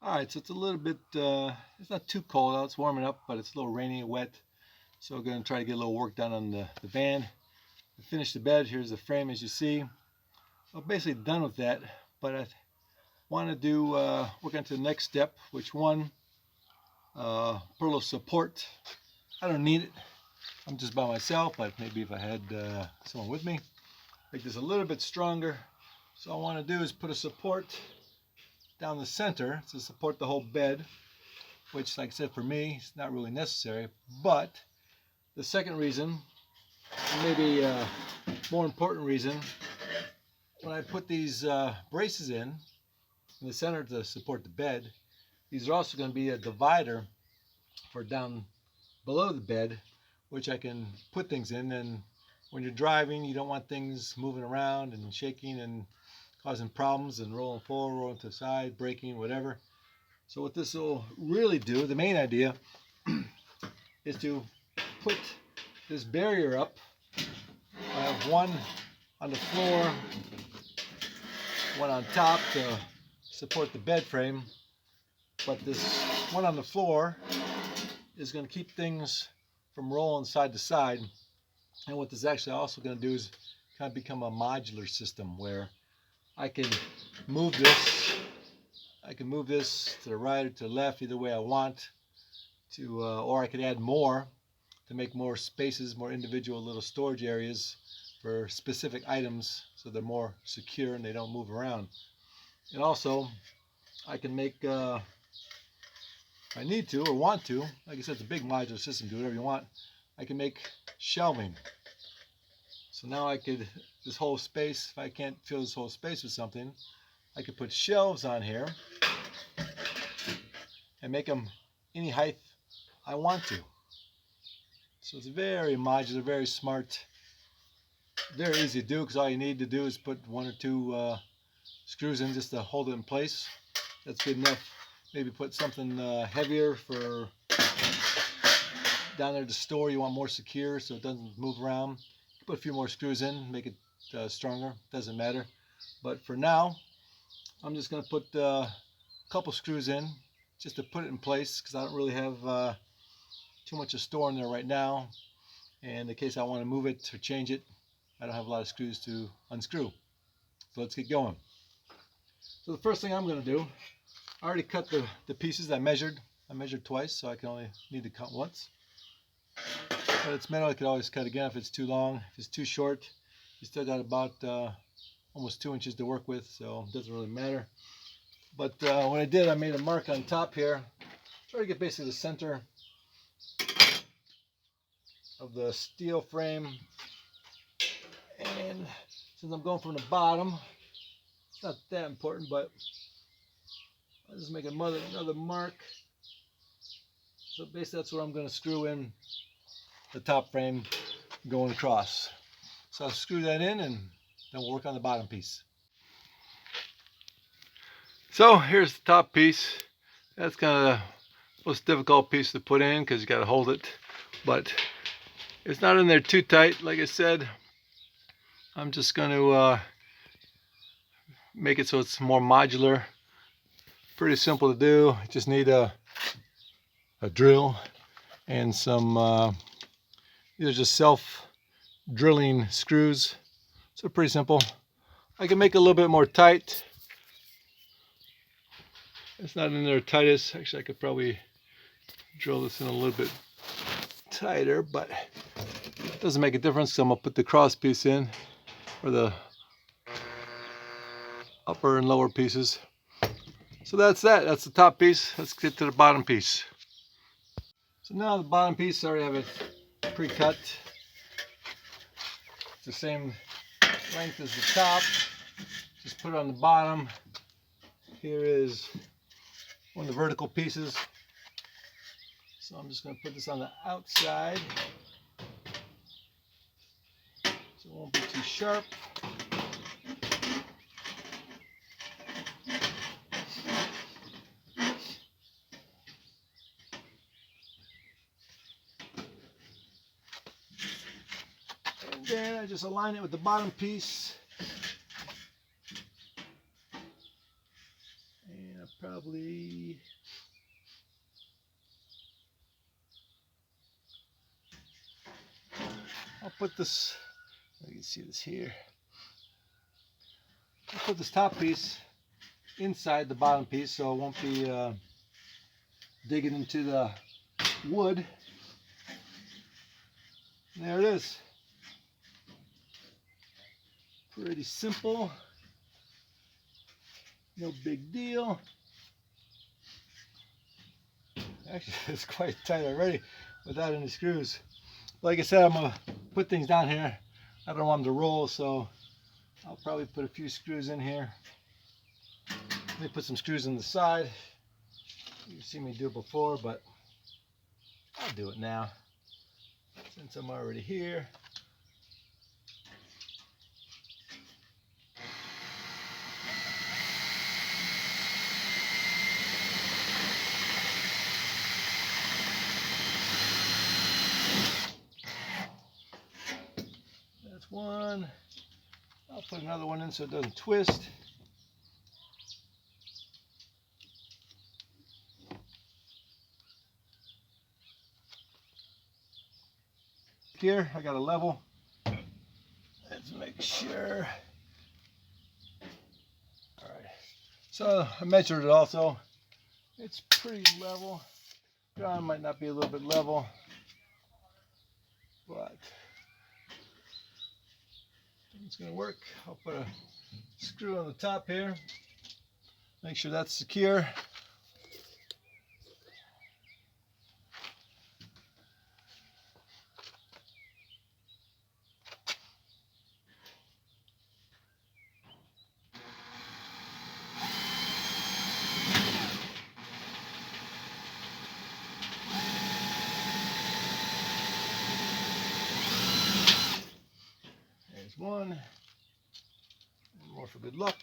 Alright, so it's a little bit, it's not too cold out, it's warming up, but it's a little rainy and wet. So we're going to try to get a little work done on the van. I finished the bed, here's the frame as you see. I'm basically done with that, but I want to do, work on to the next step, which one, put a little support. I don't need it, I'm just by myself, but maybe if I had someone with me, make this a little bit stronger. So all I want to do is put a support down the center to support the whole bed, which, like I said, for me, it's not really necessary. But the second reason, maybe more important reason, when I put these braces in the center to support the bed, these are also going to be a divider for down below the bed, which I can put things in. And when you're driving, you don't want things moving around and shaking and causing problems and rolling forward, rolling to the side, braking, whatever. So what this will really do, the main idea, is to put this barrier up. I have one on the floor, one on top to support the bed frame, but this one on the floor is going to keep things from rolling side to side. And what this is actually also going to do is kind of become a modular system where I can move this. I can move this to the right or to the left, either way I want to, or I could add more to make more spaces, more individual little storage areas for specific items, so they're more secure and they don't move around. And also, I can make, if I need to or want to, like I said, it's a big modular system. Do whatever you want. I can make shelving. So now I could, this whole space, if I can't fill this whole space with something, I could put shelves on here and make them any height I want to. So it's very modular, very smart, very easy to do, because all you need to do is put one or two screws in just to hold it in place. That's good enough. Maybe put something heavier for down there to store. You want more secure so it doesn't move around. Put a few more screws in, make it stronger, doesn't matter. But for now, I'm just going to put a couple screws in just to put it in place, because I don't really have too much to store in there right now. And in case I want to move it or change it, I don't have a lot of screws to unscrew. So let's get going. So the first thing I'm going to do, I already cut the pieces I measured. I measured twice, so I can only need to cut once. But it's metal, I could always cut again if it's too long. If it's too short, you still got about almost 2 inches to work with, so it doesn't really matter. But what I did, I made a mark on top here. Try to get basically the center of the steel frame. And since I'm going from the bottom, it's not that important, but I'll just make another mark. So basically that's where I'm going to screw in the top frame going across. So I'll screw that in and then we'll work on the bottom piece. So here's the top piece. That's kind of the most difficult piece to put in because you got to hold it, but it's not in there too tight. Like I said, I'm just going to make it so it's more modular. Pretty simple to do. You just need a drill and some these are just self-drilling screws. So pretty simple. I can make it a little bit more tight. It's not in there tightest. Actually, I could probably drill this in a little bit tighter, but it doesn't make a difference. So I'm gonna put the cross piece in, or the upper and lower pieces. So that's that. That's the top piece. Let's get to the bottom piece. So now the bottom piece, I already have it pre-cut. It's the same length as the top. Just put it on the bottom. Here is one of the vertical pieces. So I'm just going to put this on the outside so it won't be too sharp. And then I just align it with the bottom piece. And I probably see. I'll put this, you can see this here. I'll put this top piece inside the bottom piece so it won't be digging into the wood. And there it is. Pretty simple. No big deal. Actually, it's quite tight already without any screws. Like I said, I'm going to put things down here. I don't want them to roll, so I'll probably put a few screws in here. Let me put some screws on the side. You've seen me do it before, but I'll do it now since I'm already here. That's one. I'll put another one in so it doesn't twist. Here, I got a level. Let's make sure. All right. So I measured it also. It's pretty level. Ground might not be a little bit level, but it's going to work. I'll put a screw on the top here. Make sure that's secure. There's one. One more for good luck.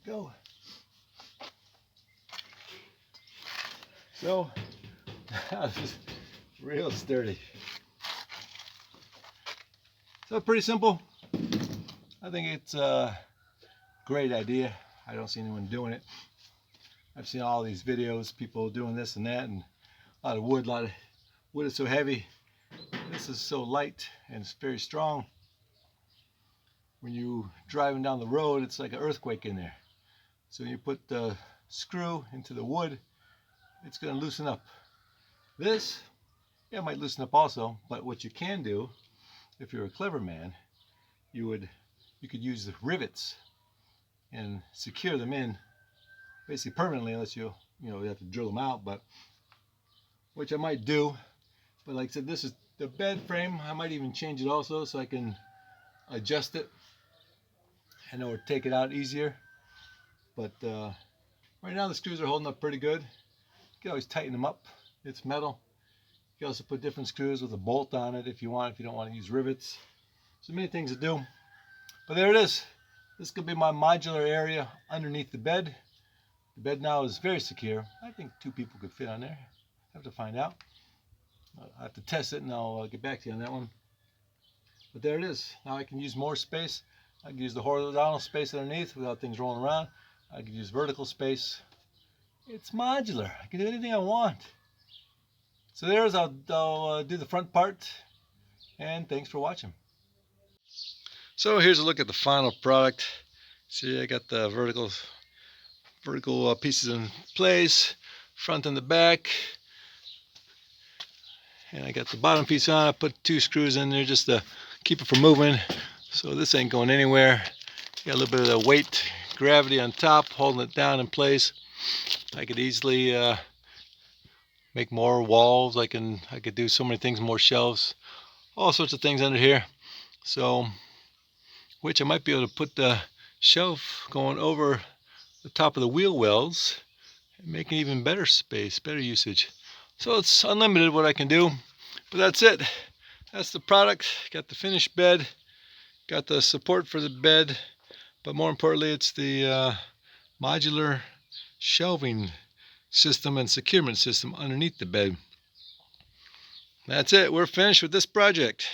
Go. So this is real sturdy. So pretty simple. I think it's a great idea. I don't see anyone doing it. I've seen all these videos, people doing this and that, and a lot of wood. Wood is so heavy. This is so light and it's very strong. When you're driving down the road, it's like an earthquake in there. So you put the screw into the wood, it's going to loosen up. This, yeah, it might loosen up also, but what you can do, if you're a clever man, you could use the rivets and secure them in basically permanently, unless you have to drill them out, but which I might do. But like I said, this is the bed frame. I might even change it also so I can adjust it and or take it out easier. But right now the screws are holding up pretty good. You can always tighten them up. It's metal. You can also put different screws with a bolt on it if you want, if you don't want to use rivets. So many things to do. But there it is. This could be my modular area underneath the bed. The bed now is very secure. I think 2 people could fit on there. I have to find out. I have to test it and I'll get back to you on that one. But there it is. Now I can use more space. I can use the horizontal space underneath without things rolling around. I can use vertical space. It's modular. I can do anything I want. So there's, I'll do the front part, and thanks for watching. So here's a look at the final product. See, I got the vertical pieces in place, front and the back. And I got the bottom piece on. I put 2 screws in there just to keep it from moving. So this ain't going anywhere. Got a little bit of the weight, gravity on top, holding it down in place. I could easily make more walls. I could do so many things, more shelves, all sorts of things under here. So, which I might be able to put the shelf going over the top of the wheel wells and make an even better space, better usage. So it's unlimited what I can do. But that's it. That's the product. Got the finished bed. Got the support for the bed. But more importantly, it's the modular shelving system and securement system underneath the bed. That's it. We're finished with this project.